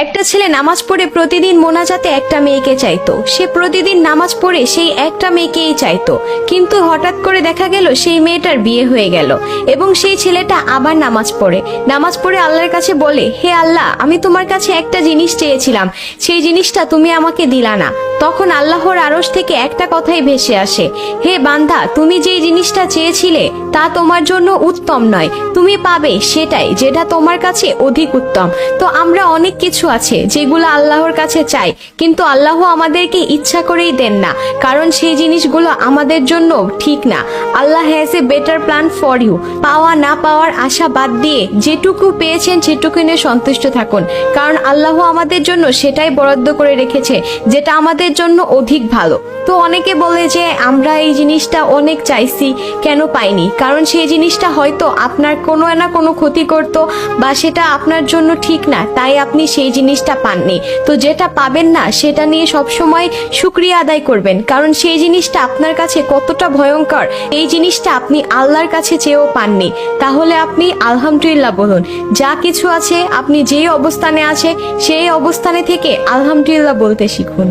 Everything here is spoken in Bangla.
একটা ছেলে নামাজ পড়ে প্রতিদিন মোনাজাতে একটা মেয়েকে চাইতো। সে প্রতিদিন নামাজ পড়ে সেই একটা মেয়েকেই চাইতো, কিন্তু হঠাৎ করে দেখা গেল সেই মেয়েটার বিয়ে হয়ে গেল এবং সেই ছেলেটা আবার নামাজ পড়ে আল্লাহর কাছে বলে, হে আল্লাহ, আমি তোমার কাছে একটা জিনিস চেয়েছিলাম, সেই জিনিসটা তুমি আমাকে দিলা না। তখন আল্লাহর আরশ থেকে একটা কথাই ভেসে আসে, হে বান্দা, তুমি যেই জিনিসটা চেয়েছিলে তা তোমার জন্য উত্তম নয়, তুমি পাবে সেটাই যেটা তোমার কাছে অধিক উত্তম। তো আমরা অনেক কিছু আছে যেগুলো আল্লাহর কাছে চাই, কিন্তু আল্লাহ আমাদেরকে ইচ্ছা করেই দেন না, কারণ সেই জিনিসগুলো আমাদের জন্য ঠিক না। Allah has a better plan for you. পাওয়া না পাওয়ার আশা বাদ দিয়ে যেটুকু পেয়েছেন সেটুকু নিয়ে সন্তুষ্ট থাকুন, কারণ আল্লাহ আমাদের জন্য সেটাই বরাদ্দ করে রেখেছে যেটা আমাদের জন্য অধিক ভালো। তো অনেকে বলে যে আমরা এই জিনিসটা অনেক চাইছি, কেন পাইনি? কারণ সেই জিনিসটা হয়তো আপনার কোনো না কোনো ক্ষতি করত, বা সেটা আপনার জন্য ঠিক না, তাই আপনি সেই জিনিসটা পাননি। তো যেটা পাবেন না সেটা নিয়ে সবসময় শুকরিয়া আদায় করবেন, কারণ সেই জিনিসটা আপনার কাছে কতটা ভয়ঙ্কর এই জিনিসটা আপনি আল্লাহর কাছে চেয়েও পাননি। তাহলে আপনি আলহামদুলিল্লাহ বলুন। যা কিছু আছে, আপনি যেই অবস্থানে আছে সেই অবস্থানে থেকে আলহামদুলিল্লাহ বলতে শিখুন।